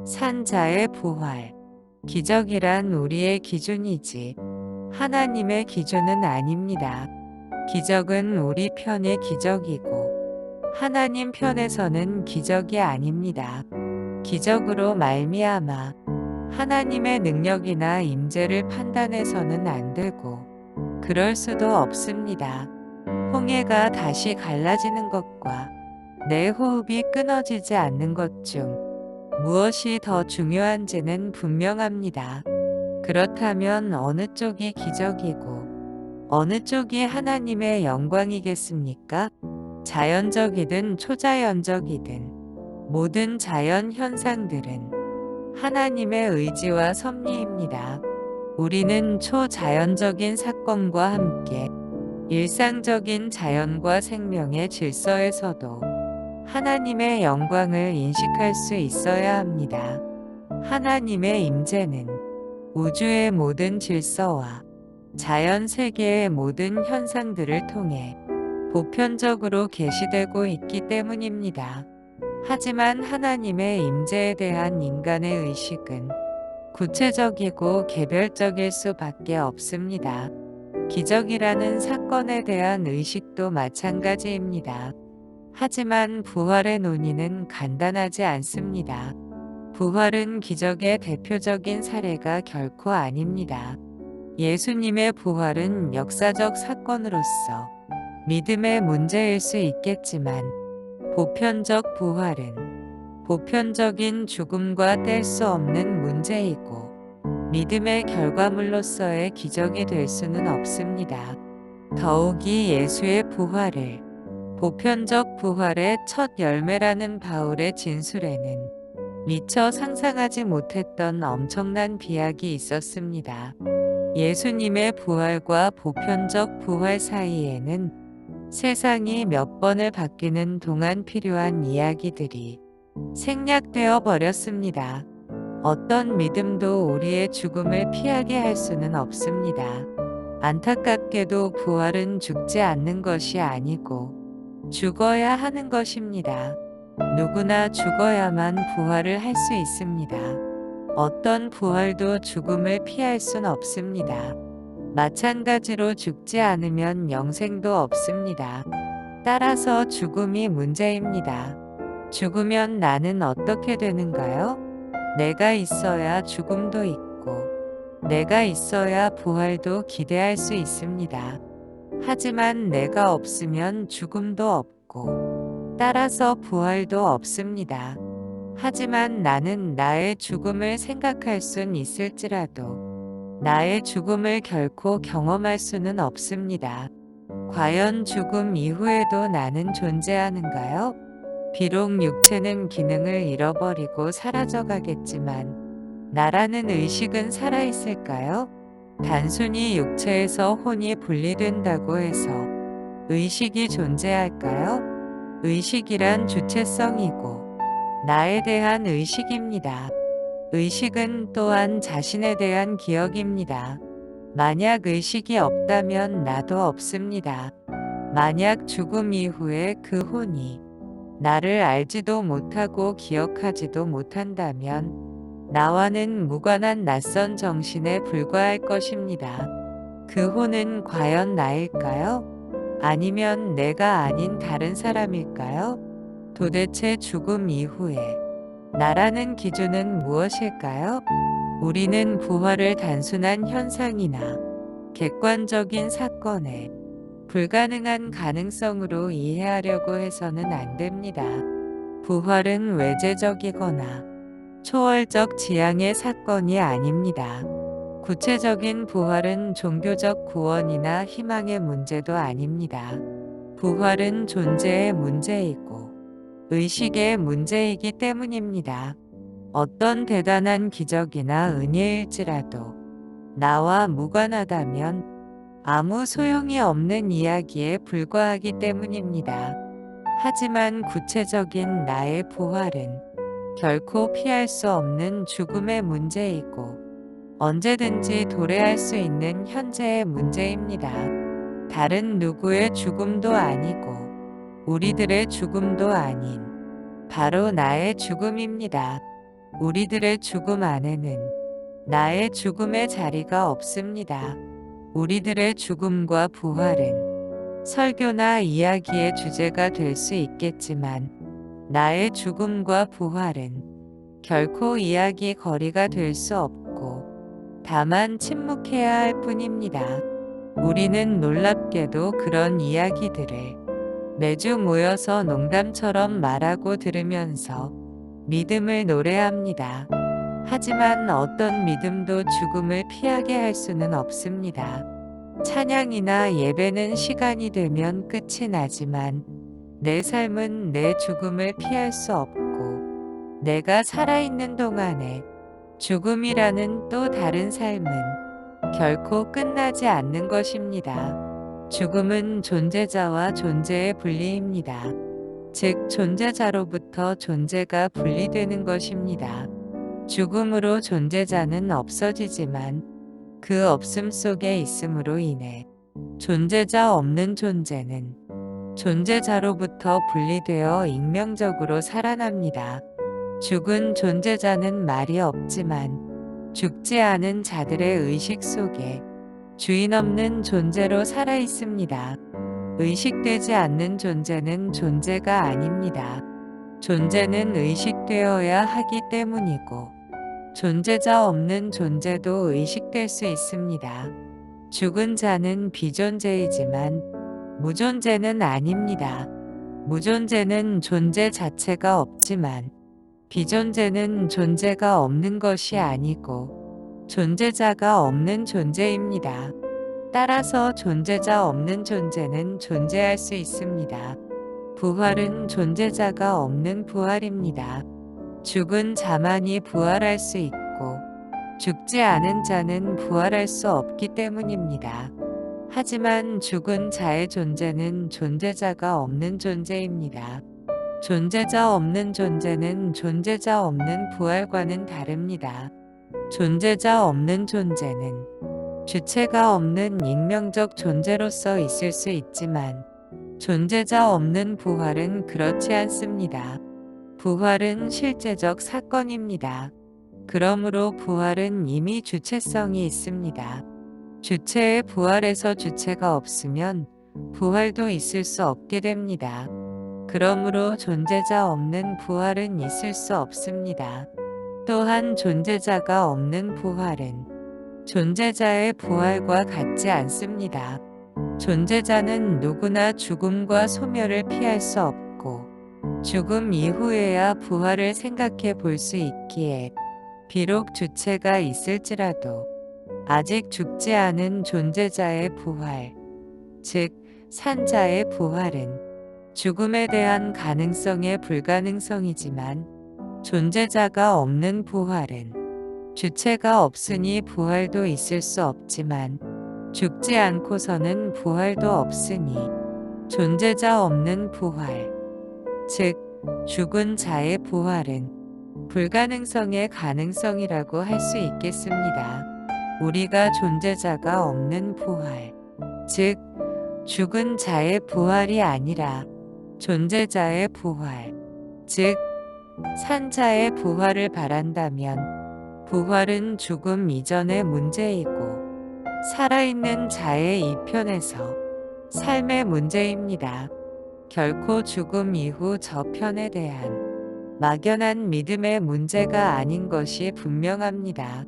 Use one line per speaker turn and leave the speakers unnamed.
산자의 부활. 기적이란 우리의 기준이지 하나님의 기준은 아닙니다. 기적은 우리 편의 기적이고 하나님 편에서는 기적이 아닙니다. 기적으로 말미암아 하나님의 능력이나 임재를 판단해서는 안 되고 그럴 수도 없습니다. 홍해가 다시 갈라지는 것과 내 호흡이 끊어지지 않는 것 중 무엇이 더 중요한지는 분명합니다. 그렇다면 어느 쪽이 기적이고 어느 쪽이 하나님의 영광이겠습니까? 자연적이든 초자연적이든 모든 자연 현상들은 하나님의 의지와 섭리입니다. 우리는 초자연적인 사건과 함께 일상적인 자연과 생명의 질서에서도 하나님의 영광을 인식할 수 있어야 합니다. 하나님의 임재는 우주의 모든 질서와 자연 세계의 모든 현상들을 통해 보편적으로 계시되고 있기 때문입니다. 하지만 하나님의 임재에 대한 인간의 의식은 구체적이고 개별적일 수밖에 없습니다. 기적이라는 사건에 대한 의식도 마찬가지입니다. 하지만 부활의 논의는 간단하지 않습니다. 부활은 기적의 대표적인 사례가 결코 아닙니다. 예수님의 부활은 역사적 사건으로서 믿음의 문제일 수 있겠지만 보편적 부활은 보편적인 죽음과 뗄 수 없는 문제이고 믿음의 결과물로서의 기적이 될 수는 없습니다. 더욱이 예수의 부활을 보편적 부활의 첫 열매라는 바울의 진술에는 미처 상상하지 못했던 엄청난 비약이 있었습니다. 예수님의 부활과 보편적 부활 사이에는 세상이 몇 번을 바뀌는 동안 필요한 이야기들이 생략되어 버렸습니다. 어떤 믿음도 우리의 죽음을 피하게 할 수는 없습니다. 안타깝게도 부활은 죽지 않는 것이 아니고 죽어야 하는 것입니다. 누구나 죽어야만 부활을 할 수 있습니다. 어떤 부활도 죽음을 피할 순 없습니다. 마찬가지로 죽지 않으면 영생도 없습니다. 따라서 죽음이 문제입니다. 죽으면 나는 어떻게 되는가요? 내가 있어야 죽음도 있고, 내가 있어야 부활도 기대할 수 있습니다. 하지만 내가 없으면 죽음도 없고, 따라서 부활도 없습니다. 하지만 나는 나의 죽음을 생각할 순 있을지라도, 나의 죽음을 결코 경험할 수는 없습니다. 과연 죽음 이후에도 나는 존재하는가요? 비록 육체는 기능을 잃어버리고 사라져가겠지만, 나라는 의식은 살아있을까요? 단순히 육체에서 혼이 분리된다고 해서 의식이 존재할까요? 의식이란 주체성이고, 나에 대한 의식입니다. 의식은 또한 자신에 대한 기억입니다. 만약 의식이 없다면 나도 없습니다. 만약 죽음 이후에 그 혼이 나를 알지도 못하고 기억하지도 못한다면 나와는 무관한 낯선 정신에 불과할 것입니다. 그 혼은 과연 나일까요? 아니면 내가 아닌 다른 사람일까요? 도대체 죽음 이후에 나라는 기준은 무엇일까요? 우리는 부활을 단순한 현상이나 객관적인 사건에 불가능한 가능성으로 이해하려고 해서는 안 됩니다. 부활은 외재적이거나 초월적 지향의 사건이 아닙니다. 구체적인 부활은 종교적 구원이나 희망의 문제도 아닙니다. 부활은 존재의 문제이고 의식의 문제이기 때문입니다. 어떤 대단한 기적이나 은혜일지라도 나와 무관하다면 아무 소용이 없는 이야기에 불과하기 때문입니다. 하지만 구체적인 나의 부활은 결코 피할 수 없는 죽음의 문제이고 언제든지 도래할 수 있는 현재의 문제입니다. 다른 누구의 죽음도 아니고 우리들의 죽음도 아닌 바로 나의 죽음입니다. 우리들의 죽음 안에는 나의 죽음의 자리가 없습니다. 우리들의 죽음과 부활은 설교나 이야기의 주제가 될 수 있겠지만 나의 죽음과 부활은 결코 이야기 거리가 될 수 없고 다만 침묵해야 할 뿐입니다. 우리는 놀랍게도 그런 이야기들을 매주 모여서 농담처럼 말하고 들으면서 믿음을 노래합니다. 하지만 어떤 믿음도 죽음을 피하게 할 수는 없습니다. 찬양이나 예배는 시간이 되면 끝이 나지만 내 삶은 내 죽음을 피할 수 없고 내가 살아있는 동안에 죽음이라는 또 다른 삶은 결코 끝나지 않는 것입니다. 죽음은 존재자와 존재의 분리입니다. 즉 존재자로부터 존재가 분리되는 것입니다. 죽음으로 존재자는 없어지지만 그 없음 속에 있음으로 인해 존재자 없는 존재는 존재자로부터 분리되어 익명적으로 살아납니다. 죽은 존재자는 말이 없지만 죽지 않은 자들의 의식 속에 주인 없는 존재로 살아 있습니다. 의식되지 않는 존재는 존재가 아닙니다. 존재는 의식되어야 하기 때문이고 존재자 없는 존재도 의식될 수 있습니다. 죽은 자는 비존재이지만 무존재는 아닙니다. 무존재는 존재 자체가 없지만 비존재는 존재가 없는 것이 아니고 존재자가 없는 존재입니다. 따라서 존재자 없는 존재는 존재할 수 있습니다. 부활은 존재자가 없는 부활입니다. 죽은 자만이 부활할 수 있고 죽지 않은 자는 부활할 수 없기 때문입니다. 하지만 죽은 자의 존재는 존재자가 없는 존재입니다. 존재자 없는 존재는 존재자 없는 부활과는 다릅니다. 존재자 없는 존재는 주체가 없는 익명적 존재로서 있을 수 있지만 존재자 없는 부활은 그렇지 않습니다. 부활은 실제적 사건입니다. 그러므로 부활은 이미 주체성이 있습니다. 주체의 부활에서 주체가 없으면 부활도 있을 수 없게 됩니다. 그러므로 존재자 없는 부활은 있을 수 없습니다. 또한 존재자가 없는 부활은 존재자의 부활과 같지 않습니다. 존재자는 누구나 죽음과 소멸을 피할 수 없고 죽음 이후에야 부활을 생각해 볼 수 있기에 비록 주체가 있을지라도 아직 죽지 않은 존재자의 부활, 즉 산자의 부활은 죽음에 대한 가능성의 불가능성이지만 존재자가 없는 부활은 주체가 없으니 부활도 있을 수 없지만 죽지 않고서는 부활도 없으니 존재자 없는 부활, 즉 죽은 자의 부활은 불가능성의 가능성이라고 할 수 있겠습니다. 우리가 존재자가 없는 부활, 즉 죽은 자의 부활이 아니라 존재자의 부활, 즉 산자의 부활을 바란다면 부활은 죽음 이전의 문제이고 살아있는 자의 이편에서 삶의 문제입니다. 결코 죽음 이후 저편에 대한 막연한 믿음의 문제가 아닌 것이 분명합니다.